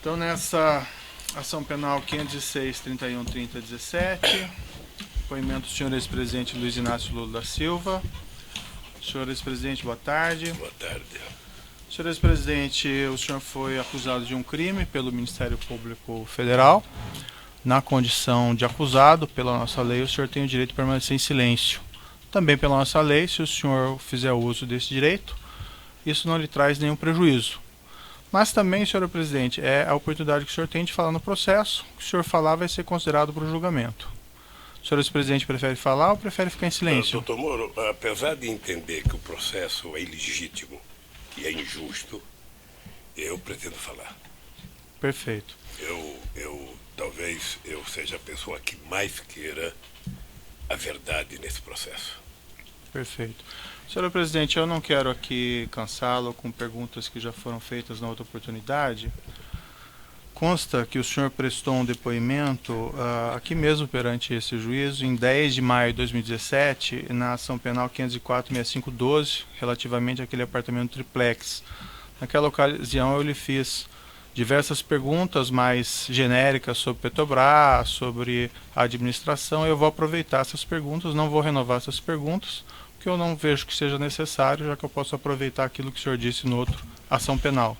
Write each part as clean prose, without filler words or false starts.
Então, nessa ação penal 506-31-30-17, depoimento do senhor ex-presidente Luiz Inácio Lula da Silva. Senhor ex-presidente, boa tarde. Boa tarde. Senhor ex-presidente, o senhor foi acusado de um crime pelo Ministério Público Federal. Na condição de acusado, pela nossa lei, o senhor tem o direito de permanecer em silêncio. Também pela nossa lei, se o senhor fizer uso desse direito, isso não lhe traz nenhum prejuízo. Mas também, senhor presidente, é a oportunidade que o senhor tem de falar no processo. O que o senhor falar vai ser considerado para o julgamento. O senhor ex-presidente prefere falar ou prefere ficar em silêncio? Doutor Moro, apesar de entender que o processo é ilegítimo e é injusto, eu pretendo falar. Perfeito. Talvez eu seja a pessoa que mais queira a verdade nesse processo. Perfeito. Senhor presidente, eu não quero aqui cansá-lo com perguntas que já foram feitas na outra oportunidade. Consta que o senhor prestou um depoimento aqui mesmo perante esse juízo em 10 de maio de 2017, na ação penal 504-6512, relativamente àquele apartamento triplex. Naquela ocasião eu lhe fiz diversas perguntas mais genéricas sobre Petrobras, sobre a administração. Eu vou aproveitar essas perguntas, não vou renovar essas perguntas, porque eu não vejo que seja necessário, já que eu posso aproveitar aquilo que o senhor disse no outro ação penal.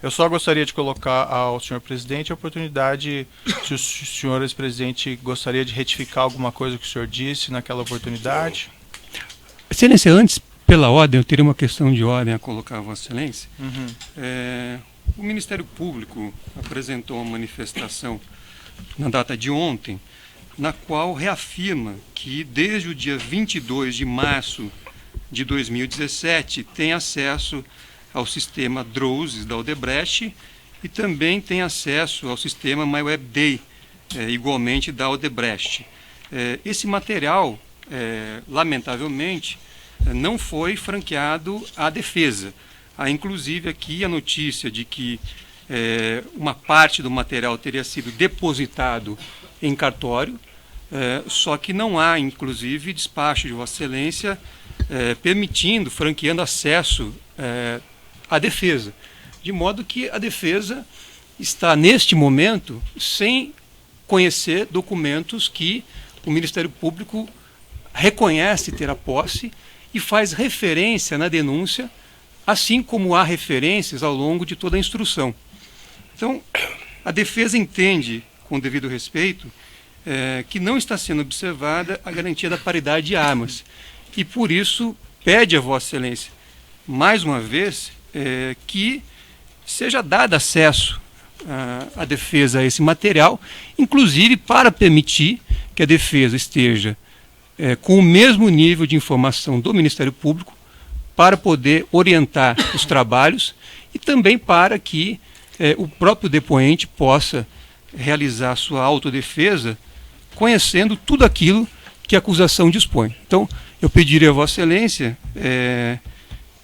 Eu só gostaria de colocar ao senhor presidente a oportunidade, se o senhor ex-presidente gostaria de retificar alguma coisa que o senhor disse naquela oportunidade. Excelência, antes, pela ordem, eu teria uma questão de ordem a colocar a Vossa Excelência. O Ministério Público apresentou uma manifestação na data de ontem, na qual reafirma que desde o dia 22 de março de 2017 tem acesso ao sistema DROSES da Odebrecht e também tem acesso ao sistema MyWebDay, igualmente da Odebrecht. Esse material, lamentavelmente, não foi franqueado à defesa. Há inclusive aqui a notícia de que uma parte do material teria sido depositado em cartório, só que não há, inclusive, despacho de Vossa Excelência permitindo, franqueando acesso à defesa. De modo que a defesa está, neste momento, sem conhecer documentos que o Ministério Público reconhece ter a posse e faz referência na denúncia, assim como há referências ao longo de toda a instrução. Então, a defesa entende, com devido respeito, que não está sendo observada a garantia da paridade de armas. E, por isso, pede a Vossa Excelência, mais uma vez, que seja dado acesso à defesa a esse material, inclusive para permitir que a defesa esteja com o mesmo nível de informação do Ministério Público, para poder orientar os trabalhos e também para que o próprio depoente possa realizar sua autodefesa conhecendo tudo aquilo que a acusação dispõe. Então, eu pediria a Vossa Excelência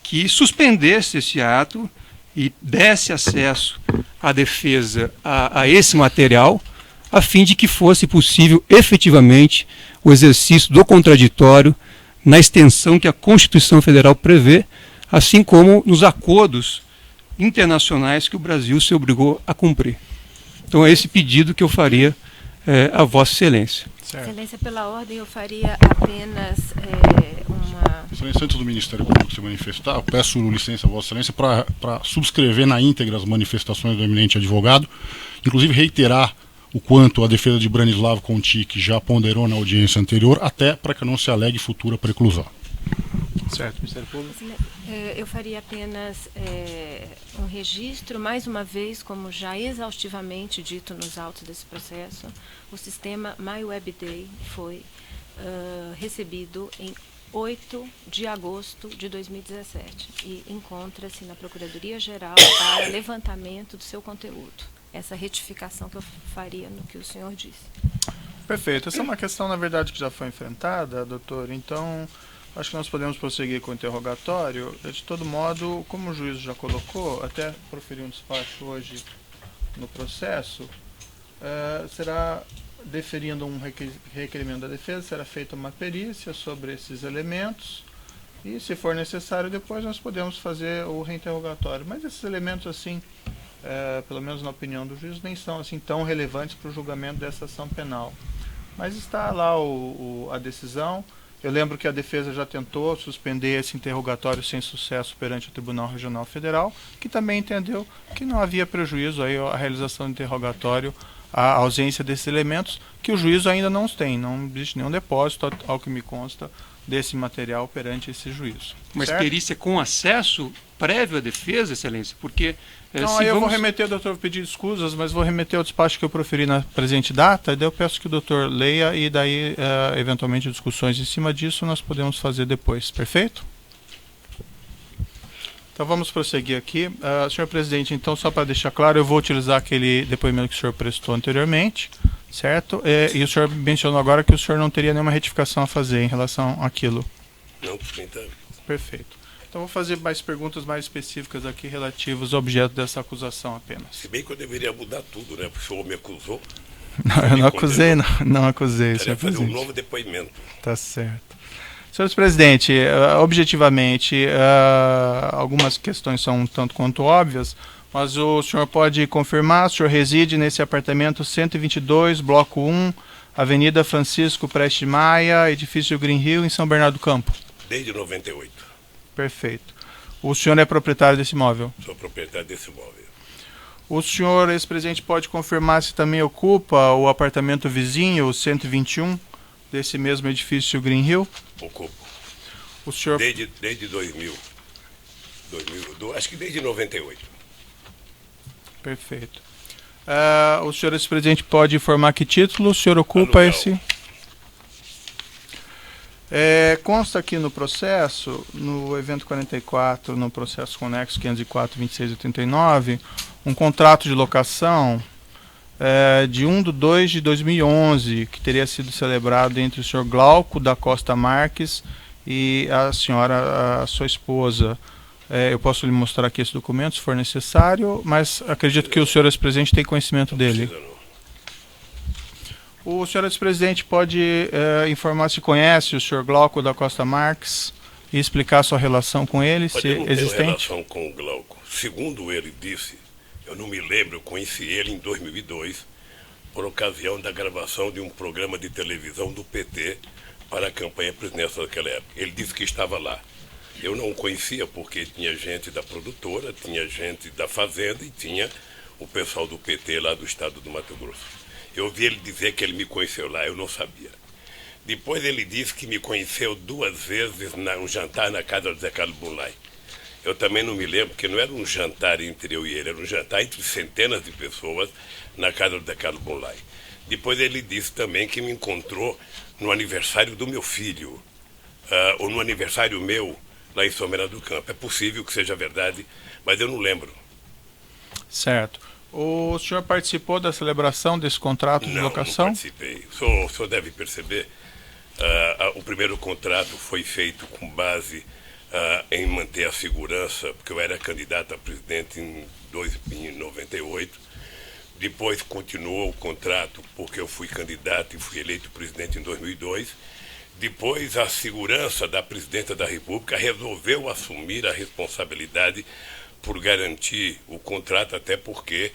que suspendesse esse ato e desse acesso à defesa a esse material, a fim de que fosse possível efetivamente o exercício do contraditório na extensão que a Constituição Federal prevê, assim como nos acordos internacionais que o Brasil se obrigou a cumprir. Então é esse pedido que eu faria a Vossa Excelência. Certo. Excelência, pela ordem, eu faria apenas uma... Excelência, antes do Ministério Público se manifestar, eu peço licença a Vossa Excelência para subscrever na íntegra as manifestações do eminente advogado, inclusive reiterar o quanto a defesa de Branislavo Contic já ponderou na audiência anterior, até para que não se alegue futura preclusão. Certo, Ministério Público. Eu faria apenas um registro, mais uma vez, como já exaustivamente dito nos autos desse processo, o sistema MyWebDay foi recebido em 8 de agosto de 2017 e encontra-se na Procuradoria-Geral para levantamento do seu conteúdo. Essa retificação que eu faria no que o senhor disse. Perfeito. Essa é uma questão, na verdade, que já foi enfrentada, doutor. Então, acho que nós podemos prosseguir com o interrogatório. De todo modo, como o juiz já colocou, até proferir um despacho hoje no processo, será, deferindo um requerimento da defesa, será feita uma perícia sobre esses elementos e, se for necessário, depois nós podemos fazer o reinterrogatório. Mas esses elementos, assim, pelo menos na opinião do juiz, nem são assim tão relevantes para o julgamento dessa ação penal. Mas está lá a decisão. Eu lembro que a defesa já tentou suspender esse interrogatório sem sucesso perante o Tribunal Regional Federal, que também entendeu que não havia prejuízo aí à realização do interrogatório, a ausência desses elementos, que o juízo ainda não tem. Não existe nenhum depósito, ao que me consta, desse material perante esse juízo. Mas certo? perícia com acesso prévio à defesa, Excelência? Porque então, aí eu vou remeter, doutor, pedir desculpas, mas vou remeter ao despacho que eu proferi na presente data, e daí eu peço que o doutor leia e daí, eventualmente, discussões em cima disso nós podemos fazer depois. Perfeito? Então vamos prosseguir aqui. Senhor presidente, então só para deixar claro, eu vou utilizar aquele depoimento que o senhor prestou anteriormente, certo? E o senhor mencionou agora que o senhor não teria nenhuma retificação a fazer em relação àquilo. Não, então. Perfeito. Então vou fazer mais perguntas mais específicas aqui relativas ao objeto dessa acusação apenas. Se bem que eu deveria mudar tudo, né? Porque o senhor me acusou. Não, eu não acusei, não acusei, senhor fazer presidente. um novo depoimento. Tá certo. Senhor presidente, objetivamente, algumas questões são um tanto quanto óbvias, mas o senhor pode confirmar, o senhor reside nesse apartamento 122, bloco 1, Avenida Francisco Preste Maia, edifício Green Hill, em São Bernardo do Campo? Desde 98. Perfeito. O senhor é proprietário desse imóvel? Sou proprietário desse imóvel. O senhor, ex-presidente, pode confirmar se também ocupa o apartamento vizinho, o 121, desse mesmo edifício Green Hill? Ocupo. O senhor... Desde 2000. Acho que desde 98. Perfeito. O senhor, ex-presidente, pode informar que título o senhor ocupa Aluguel. esse... consta aqui no processo, no evento 44, no processo conexo 504-2689, um contrato de locação de 1/2/2011, que teria sido celebrado entre o senhor Glauco da Costa Marques e a senhora, a sua esposa. Eu posso lhe mostrar aqui esse documento, se for necessário, mas acredito que o senhor, ex-presidente, tem conhecimento dele. O senhor, ex-presidente, pode informar se conhece o senhor Glauco da Costa Marques e explicar a sua relação com ele, se eu não tenho existente? relação com o Glauco. Segundo ele disse, eu não me lembro, eu conheci ele em 2002, por ocasião da gravação de um programa de televisão do PT para a campanha presidencial daquela época. Ele disse que estava lá. Eu não o conhecia porque tinha gente da produtora, tinha gente da Fazenda e tinha o pessoal do PT lá do estado do Mato Grosso. Eu ouvi ele dizer que ele me conheceu lá, eu não sabia. Depois ele disse que me conheceu 2 vezes num jantar na casa do Zé Carlos Bunlai. Eu também não me lembro, porque não era um jantar entre eu e ele, era um jantar entre centenas de pessoas na casa do Zé Carlos Bunlai. Depois ele disse também que me encontrou no aniversário do meu filho, ou no aniversário meu, lá em São Bernardo do Campo. É possível que seja verdade, mas eu não lembro. Certo. O senhor participou da celebração desse contrato de locação? Não participei. O senhor deve perceber, o primeiro contrato foi feito com base em manter a segurança, porque eu era candidato a presidente em 98. Depois continuou o contrato porque eu fui candidato e fui eleito presidente em 2002. Depois a segurança da presidenta da República resolveu assumir a responsabilidade por garantir o contrato, até porque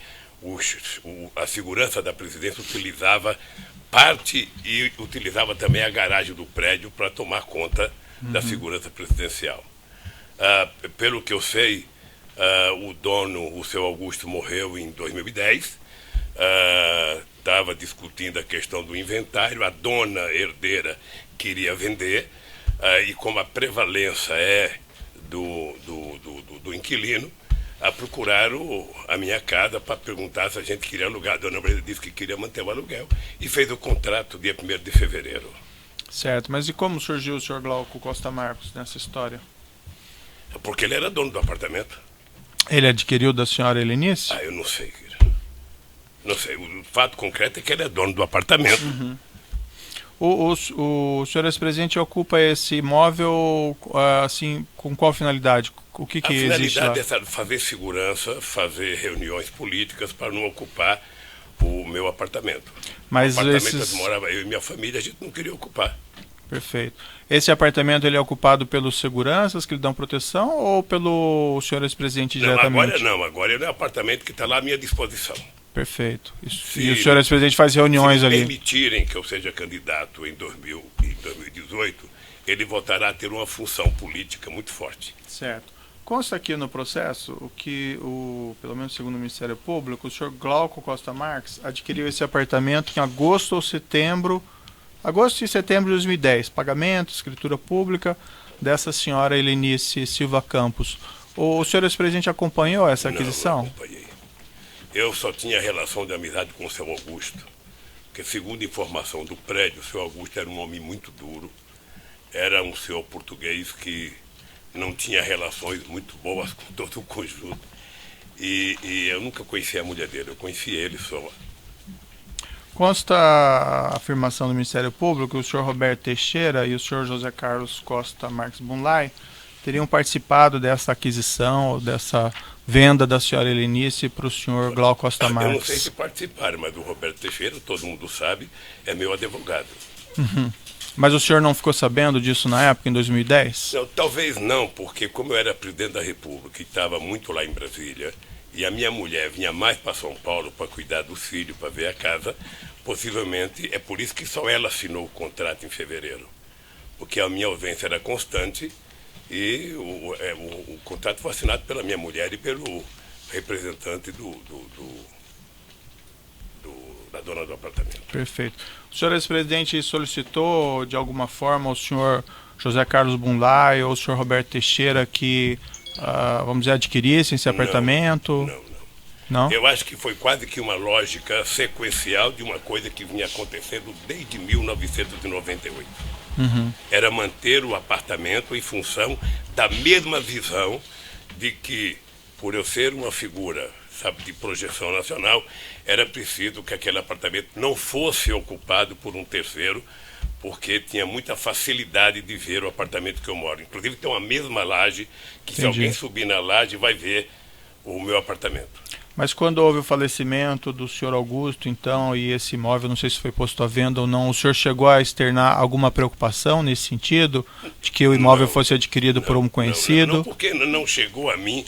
a segurança da presidência utilizava parte e utilizava também a garagem do prédio para tomar conta da segurança presidencial. Pelo que eu sei, o dono, o seu Augusto, morreu em 2010. Estava discutindo a questão do inventário, a dona herdeira queria vender, e como a prevalência é do inquilino, procuraram a minha casa para perguntar se a gente queria alugar. A dona Brenda disse que queria manter o aluguel e fez o contrato dia 1º de fevereiro. Certo, mas e como surgiu o senhor Glauco Costa Marques nessa história? Porque ele era dono do apartamento. Ele adquiriu da senhora Helenice? Eu não sei, querido. Não sei, o fato concreto é que ele é dono do apartamento. O senhor ex-presidente ocupa esse imóvel assim, com qual finalidade? O que existe lá? A finalidade é fazer segurança, fazer reuniões políticas para não ocupar o meu apartamento. Mas o apartamento onde morava eu e minha família, a gente não queria ocupar. Perfeito. Esse apartamento ele é ocupado pelos seguranças que lhe dão proteção ou pelo senhor ex-presidente diretamente? Agora ele é um apartamento que está lá à minha disposição. Perfeito. E o senhor ex-presidente faz reuniões ali? Se permitirem que eu seja candidato em 2018, ele voltará a ter uma função política muito forte. Certo. Consta aqui no processo pelo menos segundo o Ministério Público, o senhor Glauco Costa Marques adquiriu esse apartamento em agosto e setembro de 2010. Pagamento, escritura pública dessa senhora Helenice Silva Campos. O senhor ex-presidente acompanhou essa aquisição? Não acompanhei. Eu só tinha relação de amizade com o seu Augusto, porque segundo informação do prédio, o seu Augusto era um homem muito duro, era um senhor português que não tinha relações muito boas com todo o conjunto. E eu nunca conheci a mulher dele, eu conheci ele só. Consta a afirmação do Ministério Público que o senhor Roberto Teixeira e o senhor José Carlos Costa Marques Bunlai teriam participado dessa aquisição, dessa venda da senhora Helenice para o senhor Glauco Costa Marques. Eu não sei se participaram, mas o Roberto Teixeira, todo mundo sabe, é meu advogado. Uhum. Mas o senhor não ficou sabendo disso na época, em 2010? Não, talvez não, porque como eu era presidente da República e estava muito lá em Brasília, e a minha mulher vinha mais para São Paulo para cuidar do filho, para ver a casa, possivelmente é por isso que só ela assinou o contrato em fevereiro. Porque a minha ausência era constante e o contrato foi assinado pela minha mulher e pelo representante da dona do apartamento. Perfeito. O senhor ex-presidente solicitou de alguma forma ao senhor José Carlos Bunlai ou ao senhor Roberto Teixeira que, vamos dizer, adquirissem esse apartamento? Não? Eu acho que foi quase que uma lógica sequencial de uma coisa que vinha acontecendo desde 1998. Uhum. Era manter o apartamento em função da mesma visão de que, por eu ser uma figura, sabe, de projeção nacional, era preciso que aquele apartamento não fosse ocupado por um terceiro, porque tinha muita facilidade de ver o apartamento que eu moro. Inclusive tem uma mesma laje, que se alguém subir na laje vai ver o meu apartamento. Mas quando houve o falecimento do senhor Augusto, então, e esse imóvel, não sei se foi posto à venda ou não, o senhor chegou a externar alguma preocupação nesse sentido, de que o imóvel fosse adquirido por um conhecido? Não, porque não chegou a mim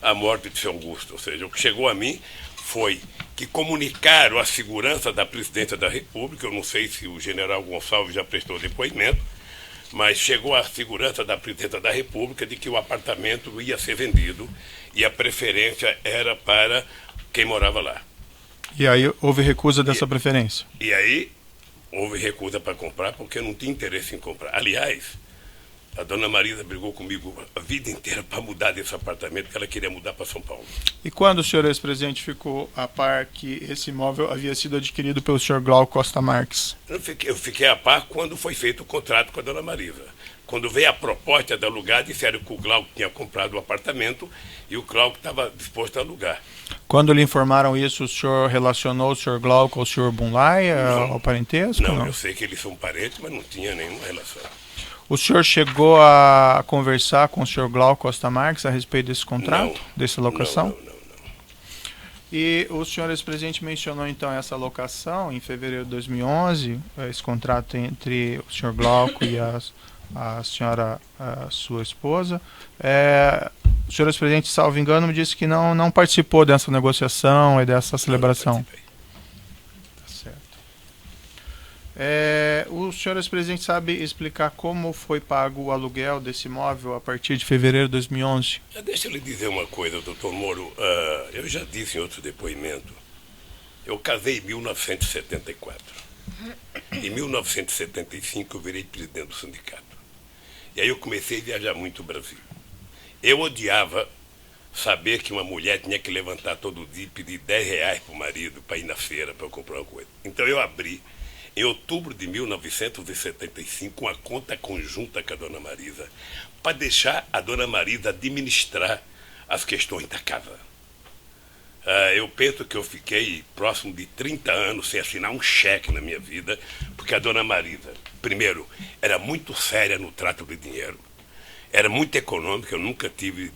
a morte de seu Augusto. Ou seja, o que chegou a mim foi que comunicaram a segurança da presidência da República, eu não sei se o general Gonçalves já prestou depoimento, mas chegou a segurança da presidência da República de que o apartamento ia ser vendido e a preferência era para quem morava lá. E aí houve recusa dessa preferência? E aí houve recusa para comprar porque eu não tinha interesse em comprar. Aliás, a dona Marisa brigou comigo a vida inteira para mudar desse apartamento, porque ela queria mudar para São Paulo. E quando o senhor ex-presidente ficou a par que esse imóvel havia sido adquirido pelo senhor Glauco Costa Marques? Eu fiquei a par quando foi feito o contrato com a dona Marisa. Quando veio a proposta de alugar, disseram que o Glauco tinha comprado o apartamento e o Glauco estava disposto a alugar. Quando lhe informaram isso, o senhor relacionou o senhor Glauco ao senhor Bunlai, ao parentesco? Não, eu sei que eles são parentes, mas não tinha nenhuma relação. O senhor chegou a conversar com o senhor Glauco Costa Marques a respeito desse contrato, dessa locação? Não. E o senhor ex-presidente mencionou então essa locação em fevereiro de 2011, esse contrato entre o senhor Glauco e a senhora, a sua esposa. O senhor ex-presidente, salvo engano, me disse que não participou dessa negociação e dessa celebração. O senhor ex-presidente sabe explicar como foi pago o aluguel desse imóvel a partir de fevereiro de 2011? Deixa eu lhe dizer uma coisa, doutor Moro. Eu já disse em outro depoimento, eu casei em 1974. Em 1975 eu virei presidente do sindicato. E aí eu comecei a viajar muito o Brasil. Eu odiava saber que uma mulher tinha que levantar todo dia e pedir R$10 para o marido para ir na feira para eu comprar uma coisa. Então eu abri, em outubro de 1975, uma conta conjunta com a dona Marisa, para deixar a dona Marisa administrar as questões da casa. Eu penso que eu fiquei próximo de 30 anos sem assinar um cheque na minha vida, porque a dona Marisa, primeiro, era muito séria no trato de dinheiro, era muito econômica, eu nunca tive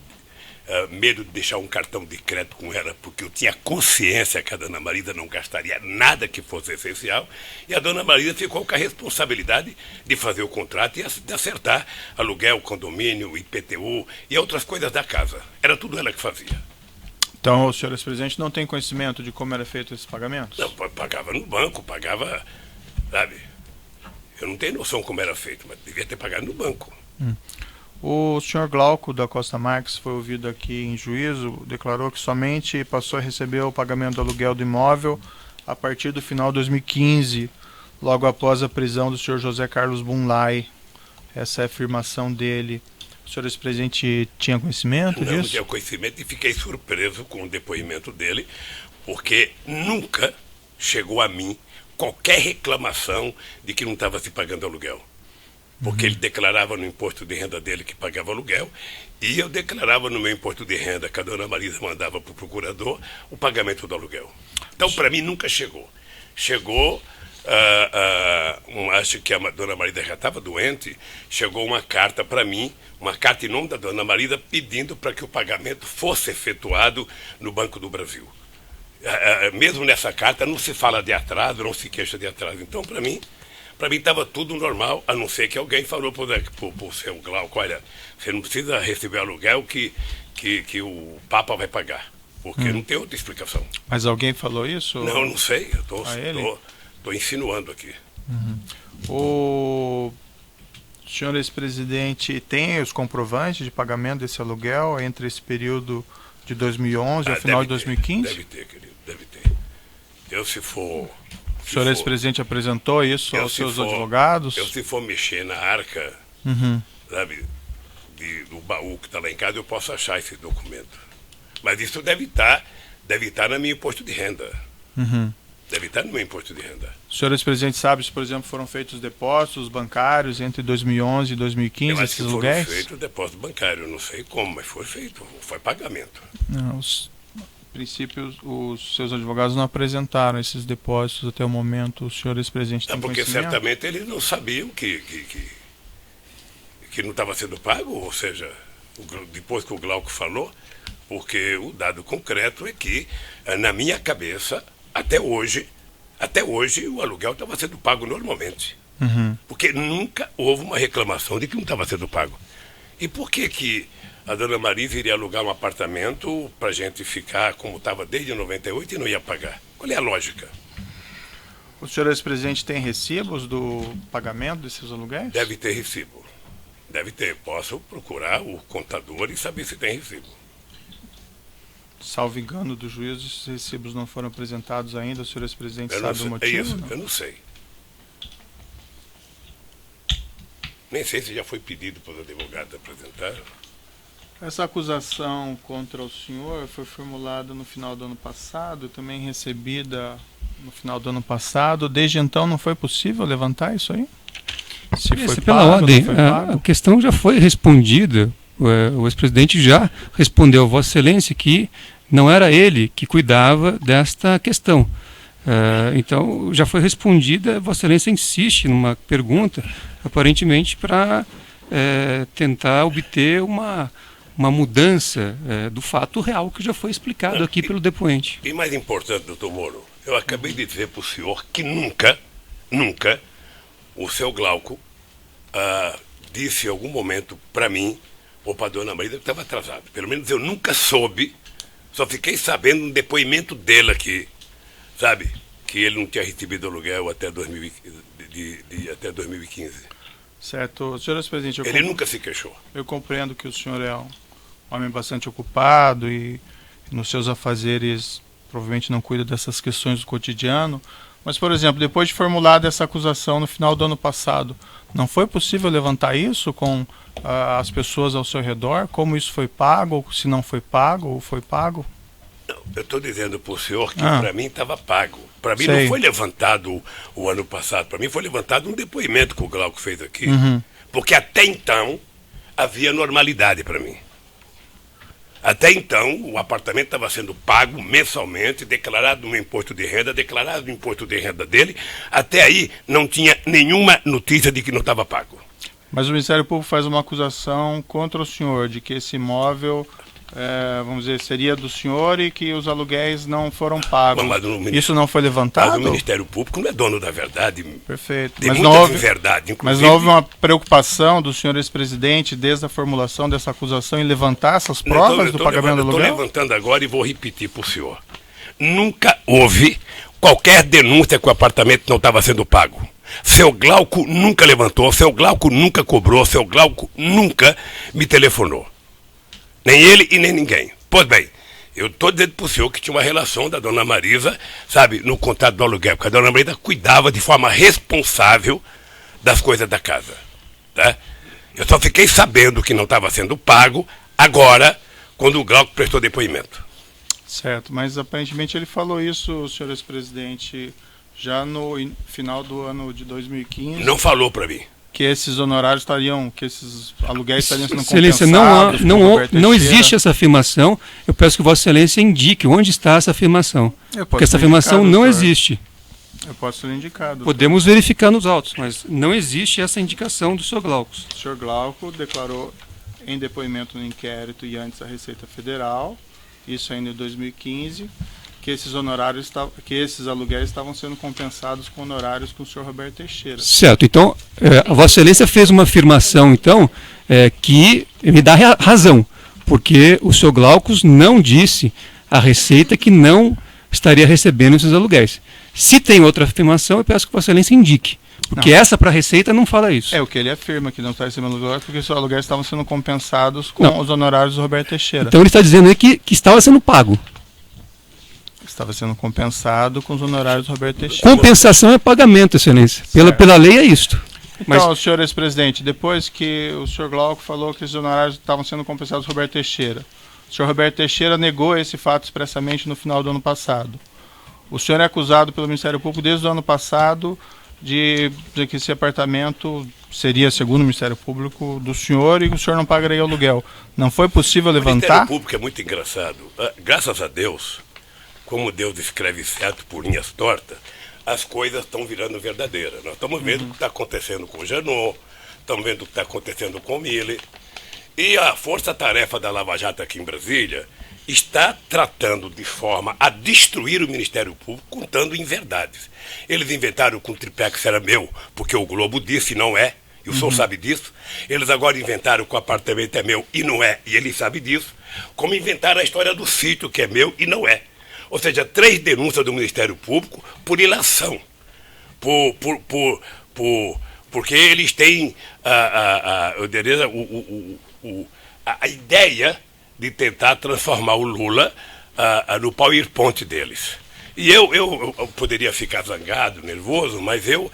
medo de deixar um cartão de crédito com ela, porque eu tinha consciência que a dona Marisa não gastaria nada que fosse essencial, e a dona Marisa ficou com a responsabilidade de fazer o contrato e de acertar aluguel, condomínio, IPTU e outras coisas da casa. Era tudo ela que fazia. Então, o senhor ex-presidente não tem conhecimento de como era feito esses pagamentos? Não, pagava no banco, pagava, sabe? Eu não tenho noção como era feito, mas devia ter pagado no banco. O senhor Glauco da Costa Marques foi ouvido aqui em juízo, declarou que somente passou a receber o pagamento do aluguel do imóvel a partir do final de 2015, logo após a prisão do senhor José Carlos Bunlai. Essa é a afirmação dele. O senhor ex-presidente tinha conhecimento disso? Não tinha conhecimento e fiquei surpreso com o depoimento dele, porque nunca chegou a mim qualquer reclamação de que não estava se pagando aluguel. Porque ele declarava no imposto de renda dele que pagava aluguel, e eu declarava no meu imposto de renda, que a dona Marisa mandava para o procurador, o pagamento do aluguel. Então, para mim, nunca chegou. Chegou, acho que a dona Marisa já estava doente, chegou uma carta para mim, uma carta em nome da dona Marisa, pedindo para que o pagamento fosse efetuado no Banco do Brasil. Mesmo nessa carta não se fala de atraso, não se queixa de atraso. Então, para mim estava tudo normal, a não ser que alguém falou para o seu Glauco, olha, você não precisa receber aluguel que o Papa vai pagar, porque não tem outra explicação. Mas alguém falou isso? Não sei, eu estou insinuando aqui. O senhor ex-presidente tem os comprovantes de pagamento desse aluguel entre esse período de 2011 ao final de 2015? Deve ter, querido, deve ter. Eu, se for... O senhor ex-presidente apresentou isso aos seus advogados? Se for mexer na arca, sabe, do baú que está lá em casa, eu posso achar esse documento. Mas isso deve estar no meu imposto de renda. Deve estar no meu imposto de renda. O senhor ex-presidente sabe se, por exemplo, foram feitos depósitos bancários entre 2011 e 2015, esses aluguéis? Foram feitos depósito bancário, não sei como, mas foi feito, foi pagamento. Não, a princípio, os seus advogados não apresentaram esses depósitos até o momento. O senhor ex-presidente tem porque conhecimento? Certamente eles não sabiam que não estava sendo pago, ou seja, depois que o Glauco falou, porque o dado concreto é que, na minha cabeça, até hoje o aluguel estava sendo pago normalmente. Porque nunca houve uma reclamação de que não estava sendo pago. E por que a dona Marisa iria alugar um apartamento para a gente ficar como estava desde 98 e não ia pagar? Qual é a lógica? O senhor ex-presidente tem recibos do pagamento desses aluguéis? Deve ter recibo. Deve ter. Posso procurar o contador e saber se tem recibo. Salvo engano do juízo, esses recibos não foram apresentados ainda. O senhor ex-presidente sabe o motivo? É isso, eu não sei. Nem sei se já foi pedido para os advogados apresentar. Essa acusação contra o senhor foi formulada no final do ano passado, também recebida no final do ano passado. Desde então não foi possível levantar isso aí? Se pela ordem, a questão já foi respondida. O ex-presidente já respondeu a Vossa Excelência que não era ele que cuidava desta questão. Então, já foi respondida. Vossa Excelência insiste numa pergunta, aparentemente para tentar obter uma mudança do fato real que já foi explicado aqui pelo depoente. E mais importante, doutor Moro, eu acabei de dizer para o senhor que nunca o seu Glauco disse em algum momento para mim ou para a dona Marisa que estava atrasado. Pelo menos eu nunca soube, só fiquei sabendo um depoimento dele aqui, sabe, que ele não tinha recebido aluguel até 2015. Certo. Senhor ex-presidente, ele nunca se queixou. Eu compreendo que o senhor é um homem bastante ocupado e nos seus afazeres provavelmente não cuida dessas questões do cotidiano, mas, por exemplo, depois de formulada essa acusação no final do ano passado, não foi possível levantar isso com as pessoas ao seu redor? Como isso foi pago, ou se não foi pago, ou foi pago? Não, eu estou dizendo para o senhor que para mim estava pago. Para mim não foi levantado o ano passado, para mim foi levantado um depoimento que o Glauco fez aqui. Porque até então havia normalidade para mim. Até então, o apartamento estava sendo pago mensalmente, declarado no imposto de renda, declarado no imposto de renda dele. Até aí, não tinha nenhuma notícia de que não estava pago. Mas o Ministério Público faz uma acusação contra o senhor de que esse imóvel vamos dizer, seria do senhor e que os aluguéis não foram pagos. Isso não foi Mas levantado? o Ministério Público não é dono da verdade. Perfeito. Tem Mas muita não houve, verdade, mas inclusive. não houve uma preocupação do senhor ex-presidente, desde a formulação dessa acusação, em levantar essas provas do pagamento do aluguel? Eu estou levantando agora e vou repetir para o senhor. Nunca houve qualquer denúncia que o apartamento não estava sendo pago. Seu Glauco nunca levantou, seu Glauco nunca cobrou, seu Glauco nunca me telefonou. Nem ele e nem ninguém. Pois bem, eu estou dizendo para o senhor que tinha uma relação da dona Marisa, sabe, no contrato do aluguel, porque a dona Marisa cuidava de forma responsável das coisas da casa. Tá? Eu só fiquei sabendo que não estava sendo pago agora, quando o Glauco prestou depoimento. Certo, mas aparentemente ele falou isso, senhor ex-presidente, já no final do ano de 2015. Não falou para mim. Que esses honorários estariam, que esses aluguéis estariam sendo Excelência, compensados. não existe essa afirmação. Eu peço que Vossa Excelência indique onde está essa afirmação. Porque essa afirmação não existe. Eu posso lhe indicar. Podemos verificar nos autos, mas não existe essa indicação do senhor Glauco. O senhor Glauco declarou em depoimento no inquérito e antes a Receita Federal, isso ainda em 2015, que esses honorários, que esses aluguéis estavam sendo compensados com honorários com o senhor Roberto Teixeira. Certo. Então, a Vossa Excelência fez uma afirmação, então, que me dá razão, porque o senhor Glaucus não disse à Receita que não estaria recebendo esses aluguéis. Se tem outra afirmação, eu peço que Vossa Excelência indique. Porque essa para a Receita não fala isso. É o que ele afirma, que não está recebendo aluguéis porque os aluguéis estavam sendo compensados com os honorários do Roberto Teixeira. Então ele está dizendo aí que estava sendo pago. Estava sendo compensado com os honorários do Roberto Teixeira. Compensação é pagamento, Excelência. Pela lei é isto. Então, senhor ex-presidente, depois que o senhor Glauco falou que esses honorários estavam sendo compensados do Roberto Teixeira, o senhor Roberto Teixeira negou esse fato expressamente no final do ano passado. O senhor é acusado pelo Ministério Público desde o ano passado de que esse apartamento seria, segundo o Ministério Público, do senhor e que o senhor não pagaria aluguel. Não foi possível levantar? O Ministério Público é muito engraçado. Graças a Deus, como Deus escreve certo por linhas tortas, as coisas estão virando verdadeiras. Nós estamos vendo o que está acontecendo com o Janot, estamos vendo o que está acontecendo com o Miller. E a força-tarefa da Lava Jato aqui em Brasília está tratando de forma a destruir o Ministério Público, contando inverdades. Eles inventaram que o triplex era meu, porque o Globo disse e não é, e o senhor sabe disso. Eles agora inventaram que o apartamento é meu e não é, e ele sabe disso. Como inventaram a história do sítio, que é meu e não é. Ou seja, 3 denúncias do Ministério Público por ilação. Porque eles têm a ideia de tentar transformar o Lula no PowerPoint deles. E eu poderia ficar zangado, nervoso, mas eu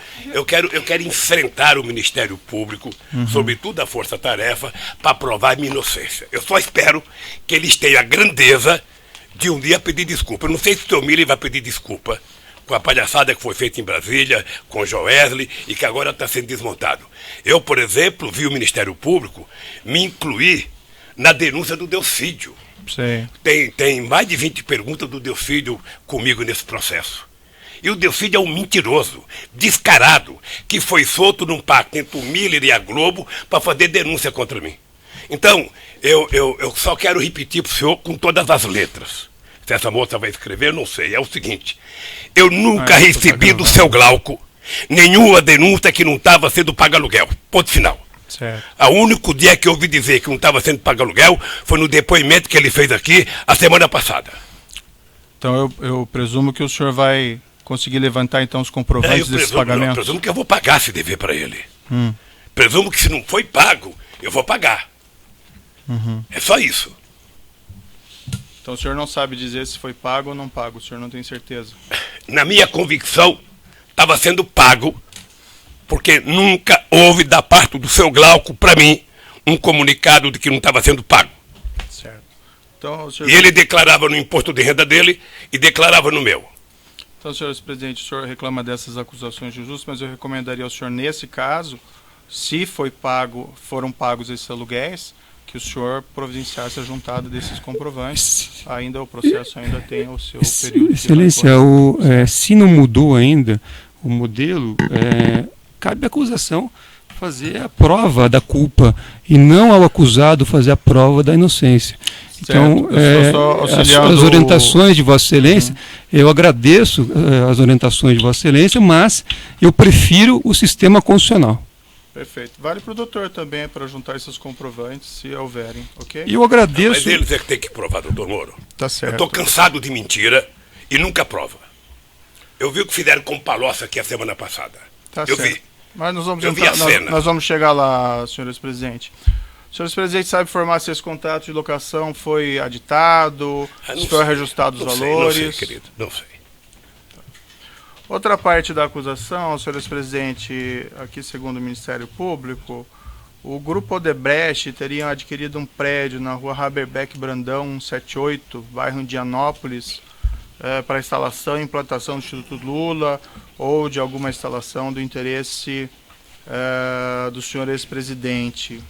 quero enfrentar o Ministério Público, sobretudo a Força Tarefa, para provar a minha inocência. Eu só espero que eles tenham a grandeza de um dia pedir desculpa. Eu não sei se o seu Miller vai pedir desculpa com a palhaçada que foi feita em Brasília, com o Joesley, e que agora está sendo desmontado. Eu, por exemplo, vi o Ministério Público me incluir na denúncia do Delcídio. Sim. Tem mais de 20 perguntas do Delcídio comigo nesse processo. E o Delcídio é um mentiroso, descarado, que foi solto num pacto entre o Miller e a Globo para fazer denúncia contra mim. Então, eu só quero repetir para o senhor com todas as letras. Se essa moça vai escrever, eu não sei. É o seguinte: eu nunca recebi do seu Glauco nenhuma denúncia que não estava sendo pago aluguel. Ponto final. Certo. O único dia que eu ouvi dizer que não estava sendo pago aluguel foi no depoimento que ele fez aqui a semana passada. Então eu presumo que o senhor vai conseguir levantar então os comprovantes desses pagamentos? Eu presumo que eu vou pagar esse dever para ele. Presumo que se não foi pago, eu vou pagar. É só isso. Então o senhor não sabe dizer se foi pago ou não pago, o senhor não tem certeza? Na minha convicção, estava sendo pago, porque nunca houve da parte do seu Glauco para mim um comunicado de que não estava sendo pago. Certo. Então, o senhor... E ele declarava no imposto de renda dele e declarava no meu. Então, senhor presidente, o senhor reclama dessas acusações injustas, mas eu recomendaria ao senhor, nesse caso, se foram pagos esses aluguéis, que o senhor providenciasse a juntada desses comprovantes. Ainda o processo ainda tem o seu período. Excelência, se não mudou ainda o modelo, cabe à acusação fazer a prova da culpa e não ao acusado fazer a prova da inocência. Então, eu estou só auxiliando as orientações de Vossa Excelência, eu agradeço as orientações de Vossa Excelência, mas eu prefiro o sistema constitucional. Perfeito. Vale para o doutor também, para juntar esses comprovantes, se houverem, ok? E eu agradeço... Mas eles é que tem que provar, doutor Moro. Tá certo. Eu estou cansado de mentira e nunca prova. Eu vi o que fizeram com o Palocci aqui a semana passada. Tá eu certo. vi. Mas nós vamos Eu vi a cena. nós vamos chegar lá, senhores presidente. Senhores presidente, sabe informar se esse contrato de locação foi aditado, se foi reajustado os valores? Não sei, querido, não sei. Outra parte da acusação, senhores presidente, aqui segundo o Ministério Público, o grupo Odebrecht teria adquirido um prédio na rua Haberbeck Brandão 178, bairro Indianópolis, para instalação e implantação do Instituto Lula ou de alguma instalação do interesse do senhor ex-presidente.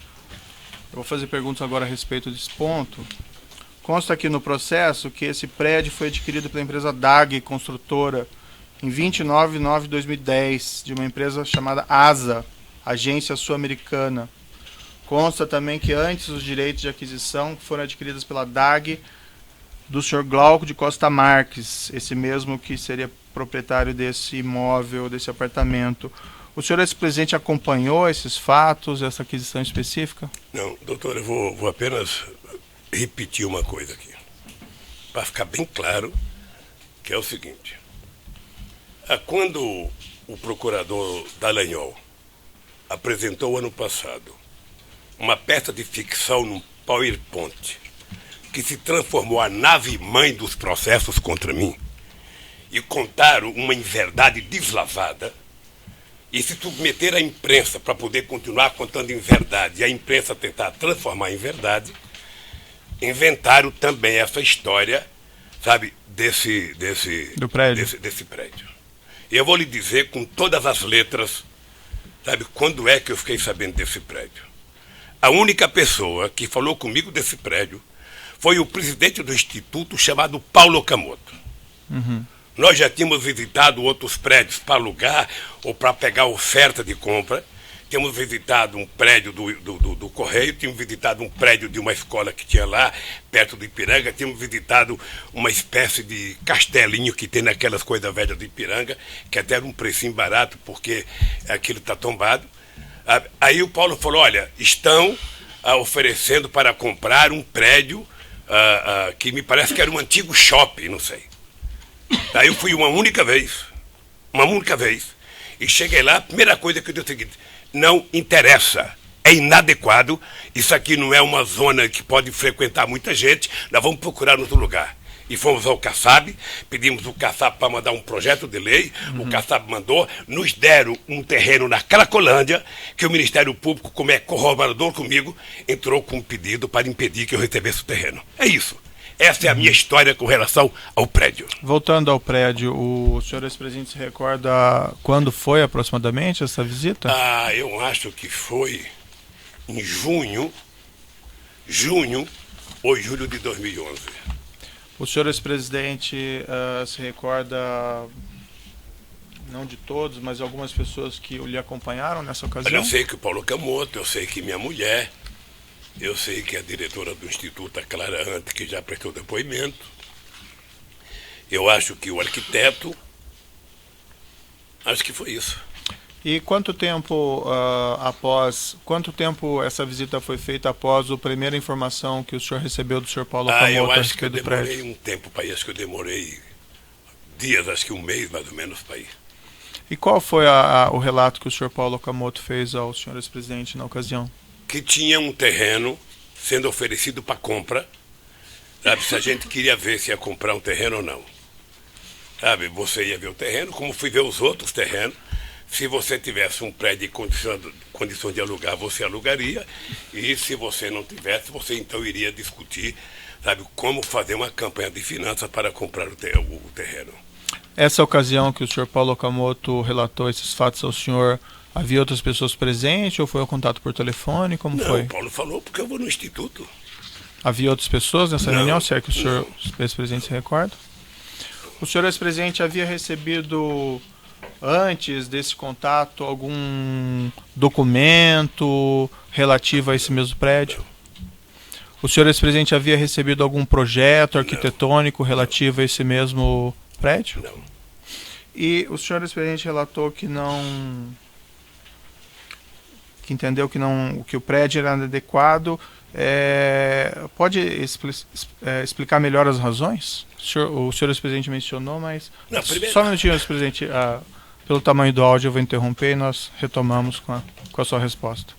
Eu vou fazer perguntas agora a respeito desse ponto. Consta aqui no processo que esse prédio foi adquirido pela empresa DAG Construtora em 29 de nove de 2010, de uma empresa chamada ASA, Agência Sul-Americana. Consta também que antes os direitos de aquisição foram adquiridos pela DAG do senhor Glauco de Costa Marques, esse mesmo que seria proprietário desse imóvel, desse apartamento. O senhor ex-presidente acompanhou esses fatos, essa aquisição específica? Não, doutor, eu vou apenas repetir uma coisa aqui, para ficar bem claro, que é o seguinte. Quando o procurador Dallagnol apresentou ano passado uma peça de ficção num PowerPoint que se transformou a nave-mãe dos processos contra mim e contaram uma inverdade deslavada e se submeter à imprensa para poder continuar contando inverdade e a imprensa tentar transformar em verdade, inventaram também essa história, sabe, desse prédio. E eu vou lhe dizer com todas as letras, sabe, quando é que eu fiquei sabendo desse prédio. A única pessoa que falou comigo desse prédio foi o presidente do instituto chamado Paulo Okamoto. Nós já tínhamos visitado outros prédios para alugar ou para pegar oferta de compra. Tínhamos visitado um prédio do Correio, tínhamos visitado um prédio de uma escola que tinha lá, perto do Ipiranga, tínhamos visitado uma espécie de castelinho que tem naquelas coisas velhas do Ipiranga, que até era um precinho barato, porque aquilo está tombado. Aí o Paulo falou, olha, estão oferecendo para comprar um prédio que me parece que era um antigo shopping, não sei. Aí eu fui uma única vez, e cheguei lá, a primeira coisa que eu disse é o seguinte, não interessa, é inadequado, isso aqui não é uma zona que pode frequentar muita gente, nós vamos procurar outro lugar. E fomos ao CACAB, pedimos o CACAB para mandar um projeto de lei, o CACAB mandou, nos deram um terreno na Cracolândia, que o Ministério Público, como é corroborador comigo, entrou com um pedido para impedir que eu recebesse o terreno. É isso. Essa é a minha história com relação ao prédio. Voltando ao prédio, o senhor ex-presidente se recorda quando foi aproximadamente essa visita? Eu acho que foi em junho ou julho de 2011. O senhor ex-presidente se recorda, não de todos, mas algumas pessoas que lhe acompanharam nessa ocasião? Eu sei que o Paulo Okamoto, eu sei que minha mulher, eu sei que a diretora do Instituto, a Clara Ante, que já prestou depoimento. Eu acho que o arquiteto, acho que foi isso. E quanto tempo essa visita foi feita após a primeira informação que o senhor recebeu do senhor Paulo Okamoto? Eu acho que eu demorei um tempo para ir, acho que eu demorei dias, acho que um mês mais ou menos para ir. E qual foi o relato que o senhor Paulo Okamoto fez ao senhor ex-presidente na ocasião? Que tinha um terreno sendo oferecido para compra, sabe, se a gente queria ver se ia comprar um terreno ou não. Sabe, você ia ver o terreno, como fui ver os outros terrenos. Se você tivesse um prédio em condição de alugar, você alugaria. E se você não tivesse, você então iria discutir, sabe, como fazer uma campanha de finanças para comprar o terreno. Essa ocasião que o senhor Paulo Okamoto relatou esses fatos ao senhor, havia outras pessoas presentes ou foi um contato por telefone? Como foi? Não, o Paulo falou porque eu vou no instituto. Havia outras pessoas nessa reunião? Se é que o senhor ex-presidente se recorda? O senhor ex-presidente havia recebido, antes desse contato, algum documento relativo a esse mesmo prédio? O senhor ex-presidente havia recebido algum projeto arquitetônico relativo a esse mesmo prédio? Não. E o senhor ex-presidente relatou que entendeu que o prédio era inadequado. Pode explicar melhor as razões? O senhor ex-presidente mencionou, mas Não, primeiro... só um minutinho, ex-presidente. Pelo tamanho do áudio eu vou interromper e nós retomamos com a sua resposta.